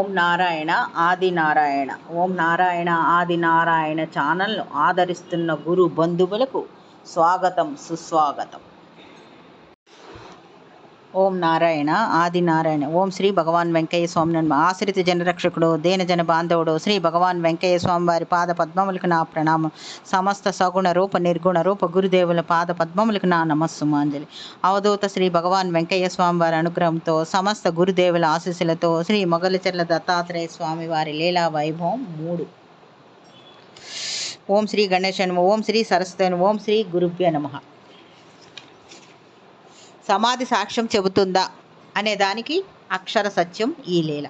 ఓం నారాయణ ఆది నారాయణ. ఓం నారాయణ ఆది నారాయణ ఛానల్ను ఆదరిస్తున్న గురు బంధువులకు స్వాగతం, సుస్వాగతం. ఓం నారాయణ ఆది నారాయణ. ఓం శ్రీ భగవాన్ వెంకయ్య స్వామి ఆశ్రిత జనరక్షకుడు, దేనజన బాంధవుడు శ్రీ భగవాన్ వెంకయ్య స్వామి వారి పాద పద్మములకు నా ప్రణామం. సమస్త సగుణ రూప నిర్గుణ రూప గురుదేవుల పాద పద్మములకు నా నమస్సుమాంజలి. అవధూత శ్రీ భగవాన్ వెంకయ్య స్వామి వారి అనుగ్రహంతో, సమస్త గురుదేవుల ఆశీస్సులతో శ్రీ మొగలిచెర్ల దత్తాత్రేయ స్వామి వారి లీలా వైభవం 3. ఓం శ్రీ గణేశన్, ఓం శ్రీ సరస్వతి, ఓం శ్రీ గురుభ్యో నమః. సమాధి సాక్ష్యం చెబుతుందా అనే దానికి అక్షర సత్యం ఈ లీల.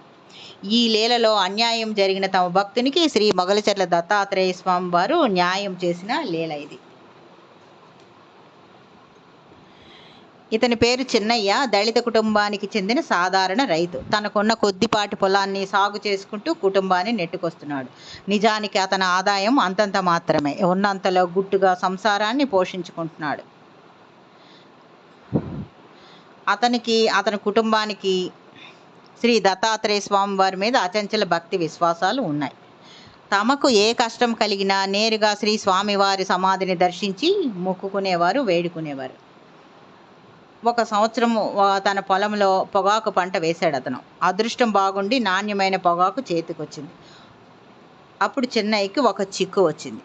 ఈ లీలలో అన్యాయం జరిగిన తమ భక్తునికి శ్రీ మొగలిచెర్ల దత్తాత్రేయ స్వామి వారు న్యాయం చేసిన లీల ఇది. ఇతని పేరు చిన్నయ్య. దళిత కుటుంబానికి చెందిన సాధారణ రైతు. తనకున్న కొద్దిపాటి పొలాన్ని సాగు చేసుకుంటూ కుటుంబాన్ని నెట్టుకొస్తున్నాడు. నిజానికి అతని ఆదాయం అంతంత మాత్రమే. ఉన్నంతలో గుట్టుగా సంసారాన్ని పోషించుకుంటున్నాడు. అతని కుటుంబానికి శ్రీ దత్తాత్రేయ స్వామి వారి మీద అచంచల భక్తి విశ్వాసాలు ఉన్నాయి. తమకు ఏ కష్టం కలిగినా నేరుగా శ్రీ స్వామివారి సమాధిని దర్శించి మొక్కుకునేవారు, వేడుకునేవారు. ఒక సంవత్సరం తన పొలంలో పొగాకు పంట వేశాడు అతను. అదృష్టం బాగుండి నాణ్యమైన పొగాకు చేతికొచ్చింది. అప్పుడు చెన్నైకి ఒక చిక్కు వచ్చింది.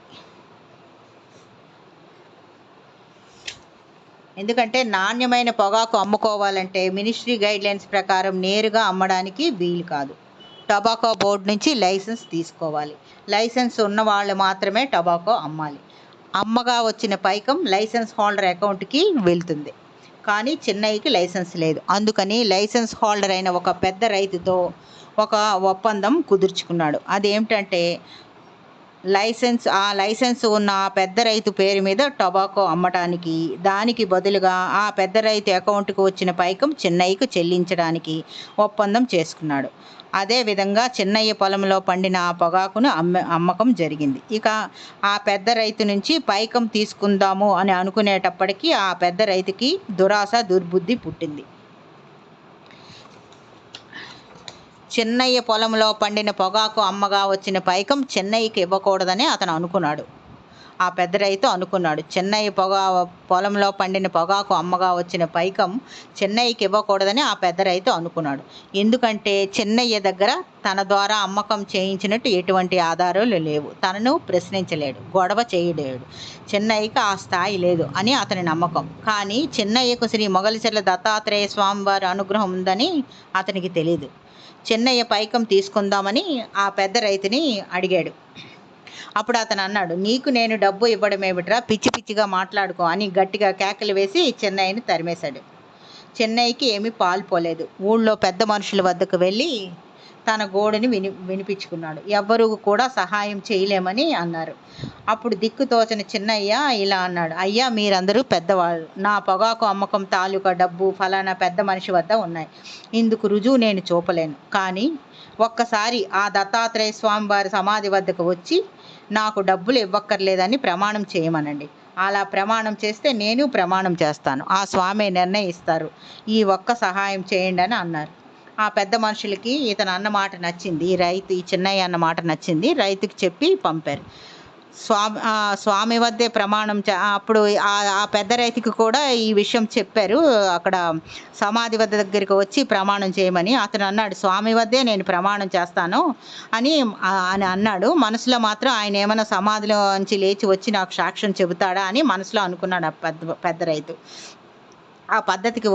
ఎందుకంటే నాణ్యమైన పొగాకు అమ్ముకోవాలంటే మినిస్ట్రీ గైడ్లైన్స్ ప్రకారం నేరుగా అమ్మడానికి వీలు కాదు. టొబాకో బోర్డు నుంచి లైసెన్స్ తీసుకోవాలి. లైసెన్స్ ఉన్న వాళ్ళు మాత్రమే టొబాకో అమ్మాలి. అమ్మగా వచ్చిన పైకం లైసెన్స్ హోల్డర్ అకౌంట్కి వెళ్తుంది. కానీ చెన్నైకి లైసెన్స్ లేదు. అందుకని లైసెన్స్ హోల్డర్ అయిన ఒక పెద్ద రైతుతో ఒక ఒప్పందం కుదుర్చుకున్నాడు. అదేమిటంటే లైసెన్స్ ఉన్న ఆ పెద్ద రైతు పేరు మీద టొబాకో అమ్మటానికి, దానికి బదులుగా ఆ పెద్ద రైతు అకౌంట్కి వచ్చిన పైకం చెన్నైకి చెల్లించడానికి ఒప్పందం చేసుకున్నాడు. అదేవిధంగా చెన్నయ్య పొలంలో పండిన ఆ పొగాకును అమ్మకం జరిగింది. ఇక ఆ పెద్ద రైతు నుంచి పైకం తీసుకుందాము అని అనుకునేటప్పటికీ ఆ పెద్ద రైతుకి దురాశ, దుర్బుద్ధి పుట్టింది. చెన్నయ్య పొలంలో పండిన పొగాకు అమ్మగా వచ్చిన పైకం చెన్నయ్యకి ఇవ్వకూడదని అతను అనుకున్నాడు. ఆ పెద్ద రైతు అనుకున్నాడు, చెన్నయ్య పొలంలో పండిన పొగాకు అమ్మగా వచ్చిన పైకం చెన్నయ్యకి ఇవ్వకూడదని ఆ పెద్ద రైతు అనుకున్నాడు. ఎందుకంటే చెన్నయ్య దగ్గర తన ద్వారా అమ్మకం చేయించినట్టు ఎటువంటి ఆధారాలు లేవు. తనను ప్రశ్నించలేడు, గొడవ చేయలేడు. చెన్నయ్యకి ఆ స్థాయి లేదు అని అతని నమ్మకం. కానీ చెన్నయ్యకు శ్రీ మొగలిచెర్ల దత్తాత్రేయ స్వామి వారి అనుగ్రహం ఉందని అతనికి తెలియదు. చెన్నయ్య పైకం తీసుకుందామని ఆ పెద్ద రైతుని అడిగాడు. అప్పుడు అతను అన్నాడు, నీకు నేను డబ్బు ఇవ్వడం ఏమిట్రా, పిచ్చి పిచ్చిగా మాట్లాడుకో అని గట్టిగా కేకలు వేసి చెన్నయ్యని తరిమేశాడు. చెన్నయ్యకి ఏమీ పాలుపోలేదు. ఊళ్ళో పెద్ద మనుషుల వద్దకు వెళ్ళి తన గోడుని వినిపించుకున్నాడు. ఎవ్వరూ కూడా సహాయం చేయలేమని అన్నారు. అప్పుడు దిక్కుతోచని చిన్నయ్య ఇలా అన్నాడు, అయ్యా మీరందరూ పెద్దవాళ్ళు. నా పొగాకు అమ్మకం తాలూకా డబ్బు ఫలానా పెద్ద మనిషి వద్ద ఉన్నాయి. ఇందుకు రుజువు నేను చూపలేను. కానీ ఒక్కసారి ఆ దత్తాత్రేయ స్వామి వారి సమాధి వద్దకు వచ్చి నాకు డబ్బులు ఇవ్వక్కర్లేదని ప్రమాణం చేయమనండి. అలా ప్రమాణం చేస్తే నేను ప్రమాణం చేస్తాను. ఆ స్వామి నిర్ణయిస్తారు. ఈ ఒక్క సహాయం చేయండి అని అన్నారు. ఆ పెద్ద మనుషులకి ఇతను అన్న మాట నచ్చింది. ఈ చిన్నయ్య అన్న మాట నచ్చింది. రైతుకి చెప్పి పంపారు. స్వామి వద్దే ప్రమాణం అప్పుడు ఆ పెద్ద రైతుకి కూడా ఈ విషయం చెప్పారు. అక్కడ సమాధి దగ్గరికి వచ్చి ప్రమాణం చేయమని. అతను అన్నాడు, స్వామి వద్దే నేను ప్రమాణం చేస్తాను అని అన్నాడు. మనసులో మాత్రం ఆయన ఏమైనా సమాధిలో నుంచి లేచి వచ్చి నాకు సాక్ష్యం చెబుతాడా అని మనసులో అనుకున్నాడు ఆ పెద్ద రైతు. ఆ పద్ధతికి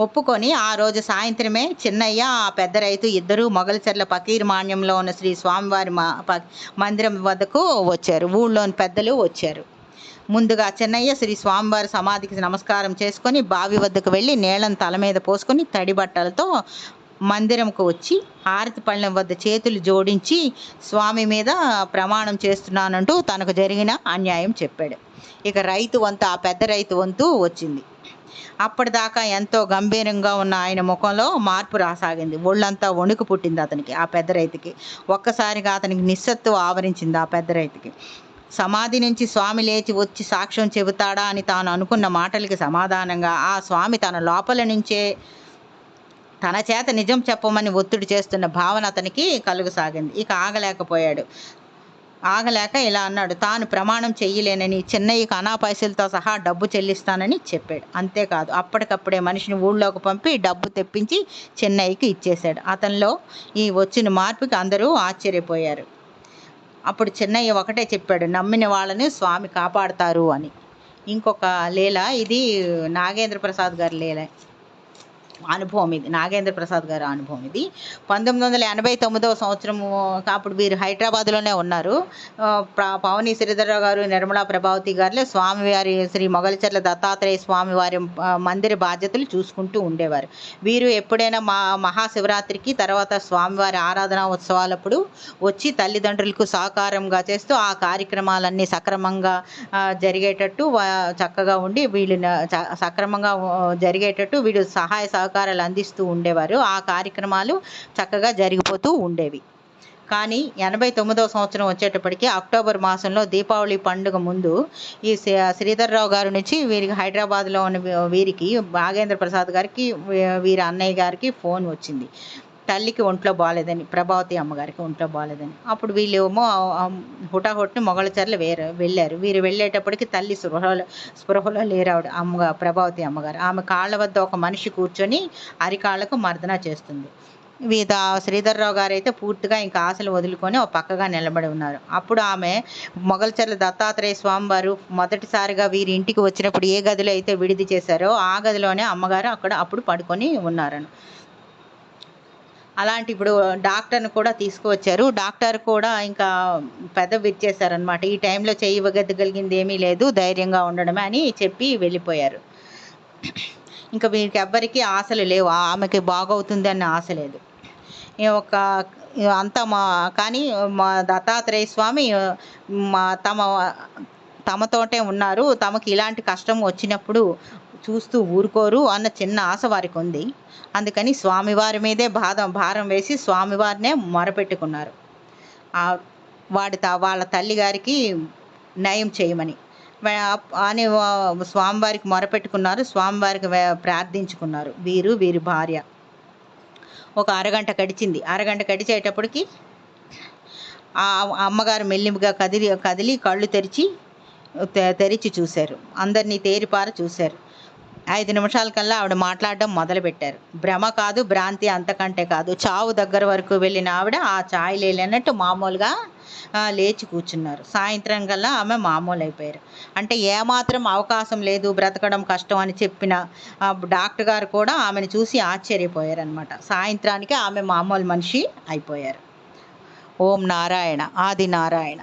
ఒప్పుకొని ఆ రోజు సాయంత్రమే చిన్నయ్య, ఆ పెద్ద రైతు ఇద్దరూ మొగలిచెర్ల పకీర్ మాన్యంలో ఉన్న శ్రీ స్వామివారి మందిరం వద్దకు వచ్చారు. ఊళ్ళోని పెద్దలు వచ్చారు. ముందుగా చెన్నయ్య శ్రీ స్వామివారి సమాధికి నమస్కారం చేసుకొని బావి వద్దకు వెళ్ళి నీళ్ళను తల మీద పోసుకొని తడి బట్టలతో మందిరంకు వచ్చి హారతి పళ్ళెం వద్ద చేతులు జోడించి స్వామి మీద ప్రమాణం చేస్తున్నానంటూ తనకు జరిగిన అన్యాయం చెప్పాడు. ఇక ఆ పెద్ద రైతు వంతు వచ్చింది. అప్పటిదాకా ఎంతో గంభీరంగా ఉన్న ఆయన ముఖంలో మార్పు రాసాగింది. ఒళ్ళంతా వణుకు పుట్టింది అతనికి. ఆ పెద్ద రైతుకి ఒక్కసారిగా అతనికి నిస్సత్తువ ఆవరించింది. ఆ పెద్ద రైతుకి సమాధి నుంచి స్వామి లేచి వచ్చి సాక్ష్యం చెబుతాడా అని తాను అనుకున్న మాటలకి సమాధానంగా ఆ స్వామి తన లోపల నుంచే తన చేత నిజం చెప్పమని ఒత్తిడి చేస్తున్న భావన అతనికి కలుగసాగింది. ఇక ఆగలేక ఇలా అన్నాడు. తాను ప్రమాణం చెయ్యలేనని, చెన్నయ్యకి అనా పైసలతో సహా డబ్బు చెల్లిస్తానని చెప్పాడు. అంతేకాదు, అప్పటికప్పుడే మనిషిని ఊళ్ళోకి పంపి డబ్బు తెప్పించి చెన్నయ్యకి ఇచ్చేశాడు. అతనిలో ఈ వచ్చిన మార్పుకి అందరూ ఆశ్చర్యపోయారు. అప్పుడు చెన్నయ్య ఒకటే చెప్పాడు, నమ్మిన వాళ్ళని స్వామి కాపాడతారు అని. ఇంకొక లీల, ఇది నాగేంద్ర ప్రసాద్ గారి లీల అనుభవం. ఇది నాగేంద్ర ప్రసాద్ గారి అనుభవం. ఇది 1989వ సంవత్సరము. అప్పుడు వీరు హైదరాబాద్లోనే ఉన్నారు. పవని శ్రీధరరావు గారు, నిర్మలా ప్రభావతి గారులే స్వామివారి శ్రీ మొగలిచర్ల దత్తాత్రేయ స్వామివారి మందిర బాధ్యతలు చూసుకుంటూ ఉండేవారు. వీరు ఎప్పుడైనా మహాశివరాత్రికి తర్వాత స్వామివారి ఆరాధన ఉత్సవాలప్పుడు వచ్చి తల్లిదండ్రులకు సహకారంగా చేస్తూ ఆ కార్యక్రమాలన్నీ సక్రమంగా జరిగేటట్టు చక్కగా ఉండి వీళ్ళని సక్రమంగా జరిగేటట్టు వీళ్ళు సహాయ సహకారాలు అందిస్తూ ఉండేవారు. ఆ కార్యక్రమాలు చక్కగా జరిగిపోతూ ఉండేవి. కానీ 89వ సంవత్సరం వచ్చేటప్పటికి అక్టోబర్ మాసంలో దీపావళి పండుగ ముందు ఈ శ్రీధర్రావు గారి నుంచి వీరికి హైదరాబాద్లో ఉన్న వీరికి నాగేంద్ర ప్రసాద్ గారికి వీరి అన్నయ్య గారికి ఫోన్ వచ్చింది. తల్లికి ఒంట్లో బాగాలేదని, ప్రభావతి అమ్మగారికి ఒంట్లో బాగాలేదని. అప్పుడు వీళ్ళేమో హుటాహుటిని మొగలిచర్ల వెళ్ళారు. వీరు వెళ్ళేటప్పటికి తల్లి స్పృహలో లేరావిడ, ప్రభావతి అమ్మగారు. ఆమె కాళ్ళ వద్ద ఒక మనిషి కూర్చొని అరికాళ్లకు మర్దన చేస్తుంది. శ్రీధర్రావు గారు అయితే పూర్తిగా ఇంకా ఆశలు వదులుకొని ఒక పక్కగా నిలబడి ఉన్నారు. అప్పుడు ఆమె మొగలిచర్ల దత్తాత్రేయ స్వామి వారు మొదటిసారిగా వీరి ఇంటికి వచ్చినప్పుడు ఏ గదిలో అయితే విడిది చేశారో ఆ గదిలోనే అమ్మగారు అప్పుడు పడుకొని ఉన్నారని. అలాంటి ఇప్పుడు డాక్టర్ని కూడా తీసుకువచ్చారు. డాక్టర్ కూడా ఇంకా పెద్ద విచ్చేశారనమాట. ఈ టైంలో చేయగలిగింది ఏమీ లేదు, ధైర్యంగా ఉండడమే అని చెప్పి వెళ్ళిపోయారు. ఇంకా వీరికి ఎవ్వరికీ ఆశలు లేవు, ఆమెకి బాగవుతుంది అన్న ఆశ లేదు. కానీ మా దత్తాత్రేయ స్వామి తమతోటే ఉన్నారు, తమకి ఇలాంటి కష్టం వచ్చినప్పుడు చూస్తూ ఊరుకోరు అన్న చిన్న ఆశ వారికి ఉంది. అందుకని స్వామివారి మీదే భారం వేసి స్వామివారినే మొరపెట్టుకున్నారు. వాళ్ళ తల్లి గారికి నయం చేయమని అని స్వామివారికి మొరపెట్టుకున్నారు. స్వామివారికి ప్రార్థించుకున్నారు వీరి భార్య. ఒక అరగంట గడిచింది. అరగంట గడిచేటప్పటికి ఆ అమ్మగారు మెల్లిగా కదిలి కళ్ళు తెరిచి చూశారు. అందరినీ తేరిపార చూశారు. 5 నిమిషాల కల్లా ఆవిడ మాట్లాడడం మొదలుపెట్టారు. భ్రమ కాదు, భ్రాంతి అంతకంటే కాదు. చావు దగ్గర వరకు వెళ్ళిన ఆవిడ ఆ ఛాయ్ లేనట్టు మామూలుగా లేచి కూర్చున్నారు. సాయంత్రం కల్లా ఆమె మామూలు అయిపోయారు. అంటే ఏమాత్రం అవకాశం లేదు, బ్రతకడం కష్టం అని చెప్పిన డాక్టర్ గారు కూడా ఆమెను చూసి ఆశ్చర్యపోయారు అనమాట. సాయంత్రానికి ఆమె మామూలు మనిషి అయిపోయారు. ఓం నారాయణ. ఆది నారాయణ.